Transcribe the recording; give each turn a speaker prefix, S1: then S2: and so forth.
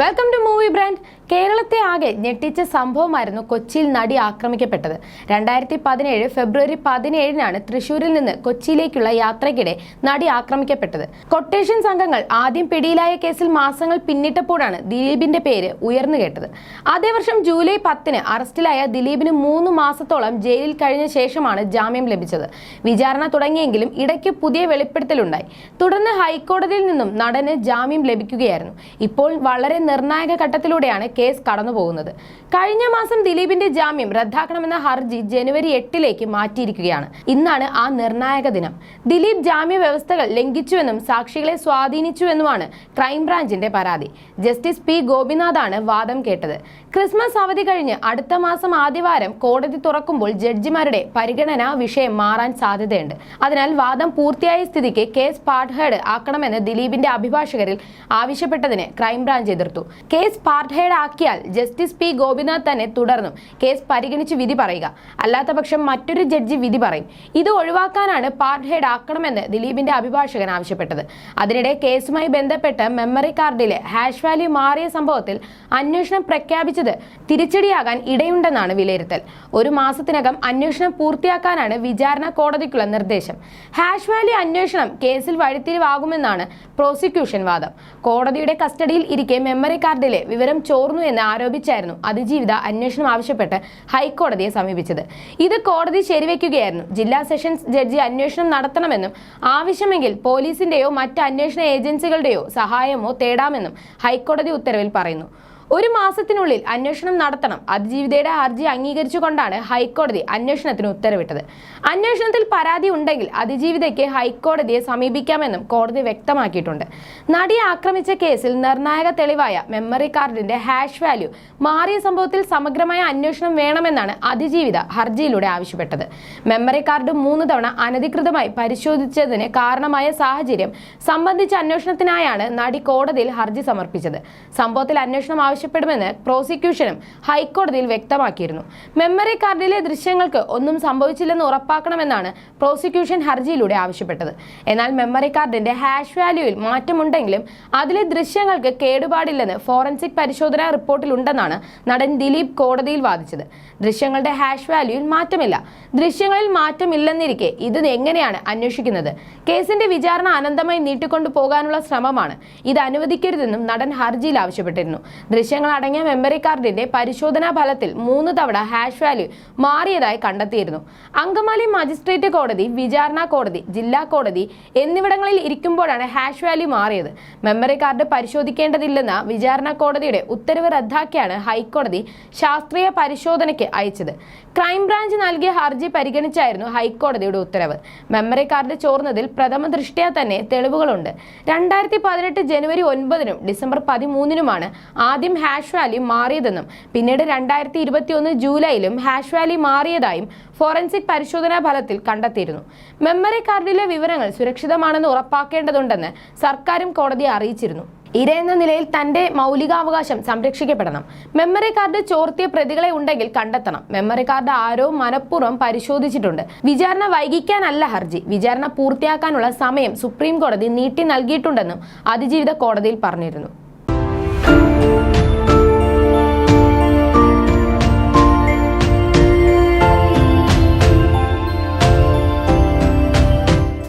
S1: Welcome to movie brand. കേരളത്തെ ആകെ ഞെട്ടിച്ച സംഭവമായിരുന്നു കൊച്ചിയിൽ നടി ആക്രമിക്കപ്പെട്ടത്. 2017 ഫെബ്രുവരി 17 തൃശൂരിൽ നിന്ന് കൊച്ചിയിലേക്കുള്ള യാത്രയ്ക്കിടെ നടി ആക്രമിക്കപ്പെട്ടത്. കൊട്ടേഷൻ സംഘങ്ങൾ ആദ്യം പിടിയിലായ കേസിൽ മാസങ്ങൾ പിന്നിട്ടപ്പോഴാണ് ദിലീപിന്റെ പേര് ഉയർന്നു കേട്ടത്. അതേ വർഷം ജൂലൈ 10 അറസ്റ്റിലായ ദിലീപിന് 3 മാസത്തോളം ജയിലിൽ കഴിഞ്ഞ ശേഷമാണ് ജാമ്യം ലഭിച്ചത്. വിചാരണ തുടങ്ങിയെങ്കിലും ഇടയ്ക്ക് പുതിയ വെളിപ്പെടുത്തലുണ്ടായി. തുടർന്ന് ഹൈക്കോടതിയിൽ നിന്നും നടന് ജാമ്യം ലഭിക്കുകയായിരുന്നു. ഇപ്പോൾ വളരെ നിർണായക ഘട്ടത്തിലൂടെയാണ് കേസ് കടന്നുപോകുന്നത്. കഴിഞ്ഞ മാസം ദിലീപിന്റെ ജാമ്യം റദ്ദാക്കണമെന്ന ഹർജി ജനുവരി 8 മാറ്റിയിരിക്കുകയാണ്. ഇന്നാണ് ആ നിർണായക ദിനം. ദിലീപ് ജാമ്യ വ്യവസ്ഥകൾ ലംഘിച്ചുവെന്നും സാക്ഷികളെ സ്വാധീനിച്ചുവെന്നുമാണ് ക്രൈംബ്രാഞ്ചിന്റെ പരാതി. ജസ്റ്റിസ് പി ഗോപിനാഥാണ് വാദം കേട്ടത്. ക്രിസ്മസ് അവധി കഴിഞ്ഞ് അടുത്ത മാസം ആദ്യവാരം കോടതി തുറക്കുമ്പോൾ ജഡ്ജിമാരുടെ പരിഗണനാ വിഷയം മാറാൻ സാധ്യതയുണ്ട്. അതിനാൽ വാദം പൂർത്തിയായ സ്ഥിതിക്ക് കേസ് പാർട്ട് ഹെഡ് ആക്കണമെന്ന് ദിലീപിന്റെ അഭിഭാഷകരിൽ ആവശ്യപ്പെട്ടതിന് ക്രൈംബ്രാഞ്ച് എതിർത്തു. കേസ് പാർട്ട് ഹെഡ് ആക്കിയാൽ ജസ്റ്റിസ് പി ഗോപിനാഥ് തന്നെ തുടർന്നും കേസ് പരിഗണിച്ച് വിധി പറയുക. അല്ലാത്തപക്ഷം മറ്റൊരു ജഡ്ജി വിധി പറയും. ഇത് ഒഴിവാക്കാനാണ് പാർട്ട് ഹെഡ് ആക്കണമെന്ന് ദിലീപിന്റെ അഭിഭാഷകൻ ആവശ്യപ്പെട്ടത്. അതിനിടെ കേസുമായി ബന്ധപ്പെട്ട് മെമ്മറി കാർഡിലെ ഹാഷ് വാല്യൂ മാറിയ സംഭവത്തിൽ അന്വേഷണം പ്രഖ്യാപിച്ചത് തിരിച്ചടിയാകാൻ ഇടയുണ്ടെന്നാണ് വിലയിരുത്തൽ. 1 മാസത്തിനകം അന്വേഷണം പൂർത്തിയാക്കാനാണ് വിചാരണ കോടതിക്കുള്ള നിർദ്ദേശം. ഹാഷ് വാല്യൂ അന്വേഷണം കേസിൽ വഴിത്തിരിവാകുമെന്നാണ് പ്രോസിക്യൂഷൻ വാദം. കോടതിയുടെ കസ്റ്റഡിയിൽ ഇരിക്കെ മെമ്മറി കാർഡിലെ വിവരം ചോർന്നു എന്ന് ആരോപിച്ചായിരുന്നു അതിജീവിത അന്വേഷണം ആവശ്യപ്പെട്ട് ഹൈക്കോടതിയെ സമീപിച്ചത്. ഇത് കോടതി ശരിവെക്കുകയായിരുന്നു. ജില്ലാ സെഷൻസ് ജഡ്ജി അന്വേഷണം നടത്തണമെന്നും ആവശ്യമെങ്കിൽ പോലീസിന്റെയോ മറ്റ് അന്വേഷണ ഏജൻസികളുടെയോ സഹായമോ തേടാമെന്നും ഹൈക്കോടതി ഉത്തരവിൽ പറയുന്നു. 1 മാസത്തിനുള്ളിൽ അന്വേഷണം നടത്തണം. അതിജീവിതയുടെ ഹർജി അംഗീകരിച്ചുകൊണ്ടാണ് ഹൈക്കോടതി അന്വേഷണത്തിന് ഉത്തരവിട്ടത്. അന്വേഷണത്തിൽ പരാതി ഉണ്ടെങ്കിൽ അതിജീവിതയ്ക്ക് ഹൈക്കോടതിയെ സമീപിക്കാമെന്നും കോടതി വ്യക്തമാക്കിയിട്ടുണ്ട്. നടിയെ ആക്രമിച്ച കേസിൽ നിർണായക തെളിവായ മെമ്മറി കാർഡിന്റെ ഹാഷ് വാല്യൂ മാറിയ സംഭവത്തിൽ സമഗ്രമായ അന്വേഷണം വേണമെന്നാണ് അതിജീവിത ഹർജിയിലൂടെ ആവശ്യപ്പെട്ടത്. മെമ്മറി കാർഡ് 3 തവണ അനധികൃതമായി പരിശോധിച്ചതിന് കാരണമായ സാഹചര്യം സംബന്ധിച്ച അന്വേഷണത്തിനായാണ് നടി കോടതിയിൽ ഹർജി സമർപ്പിച്ചത്. സംഭവത്തിൽ അന്വേഷണം ആവശ്യപ്പെടുമെന്ന് പ്രോസിക്യൂഷനും ഹൈക്കോടതിയിൽ വ്യക്തമാക്കിയിരുന്നു. മെമ്മറി കാർഡിലെ ദൃശ്യങ്ങൾക്ക് ഒന്നും സംഭവിച്ചില്ലെന്ന് ഉറപ്പാക്കണമെന്നാണ് പ്രോസിക്യൂഷൻ ഹർജിയിലൂടെ ആവശ്യപ്പെട്ടത്. എന്നാൽ മെമ്മറി കാർഡിന്റെ ഹാഷ് വാല്യൂയിൽ മാറ്റമുണ്ടെങ്കിലും അതിലെ ദൃശ്യങ്ങൾക്ക് കേടുപാടില്ലെന്ന് ഫോറൻസിക് പരിശോധനാ റിപ്പോർട്ടിലുണ്ടെന്നാണ് നടൻ ദിലീപ് കോടതിയിൽ വാദിച്ചത്. ദൃശ്യങ്ങളുടെ ഹാഷ് വാല്യൂയിൽ മാറ്റമില്ല. ദൃശ്യങ്ങളിൽ മാറ്റമില്ലെന്നിരിക്കെ ഇത് എങ്ങനെയാണ് അന്വേഷിക്കുന്നത്? കേസിന്റെ വിചാരണ അനന്തമായി നീട്ടിക്കൊണ്ടു പോകാനുള്ള ശ്രമമാണ്. ഇത് അനുവദിക്കരുതെന്നും നടൻ ഹർജിയിൽ ആവശ്യപ്പെട്ടിരുന്നു. ദൃശ്യങ്ങൾ അടങ്ങിയ മെമ്മറി കാർഡിന്റെ പരിശോധനാ ഫലത്തിൽ 3 തവണ ഹാഷ് വാല്യൂ മാറിയതായി കണ്ടെത്തിയിരുന്നു. അങ്കമാലി മജിസ്ട്രേറ്റ് കോടതി, വിചാരണ കോടതി, ജില്ലാ കോടതി എന്നിവിടങ്ങളിൽ ഇരിക്കുമ്പോഴാണ് ഹാഷ് വാല്യൂ മാറിയത്. മെമ്മറി കാർഡ് പരിശോധിക്കേണ്ടതില്ലെന്ന വിചാരണ കോടതിയുടെ ഉത്തരവ് റദ്ദാക്കിയാണ് ഹൈക്കോടതി ശാസ്ത്രീയ പരിശോധനയ്ക്ക് അയച്ചത്. ക്രൈംബ്രാഞ്ച് നൽകിയ ഹർജി പരിഗണിച്ചായിരുന്നു ഹൈക്കോടതിയുടെ ഉത്തരവ്. മെമ്മറി കാർഡ് ചോർന്നതിൽ പ്രഥമ ദൃഷ്ട്യാ തന്നെ തെളിവുകളുണ്ട്. 2018 ജനുവരി 9 ഡിസംബർ 13 ആദ്യം ഹാഷ് വാല്യൂ മാറിയതെന്നും പിന്നീട് 2021 ജൂലൈയിലും ഹാഷ് വാല്യൂ മാറിയതായും ഫോറൻസിക് പരിശോധനാ ഫലത്തിൽ കണ്ടെത്തിയിരുന്നു. മെമ്മറി കാർഡിലെ വിവരങ്ങൾ സുരക്ഷിതമാണെന്ന് ഉറപ്പാക്കേണ്ടതുണ്ടെന്ന് സർക്കാരും കോടതിയെ അറിയിച്ചിരുന്നു. ഇര എന്ന നിലയിൽ തന്റെ മൗലികാവകാശം സംരക്ഷിക്കപ്പെടണം. മെമ്മറി കാർഡ് ചോർത്തിയ പ്രതികളെ ഉണ്ടെങ്കിൽ കണ്ടെത്തണം. മെമ്മറി കാർഡ് ആരോ മനഃപൂർവ്വം പരിശോധിച്ചിട്ടുണ്ട്. വിചാരണ വൈകിക്കാനല്ല ഹർജി. വിചാരണ പൂർത്തിയാക്കാനുള്ള സമയം സുപ്രീം കോടതി നീട്ടി നൽകിയിട്ടുണ്ടെന്നും അതിജീവിത കോടതിയിൽ പറഞ്ഞിരുന്നു.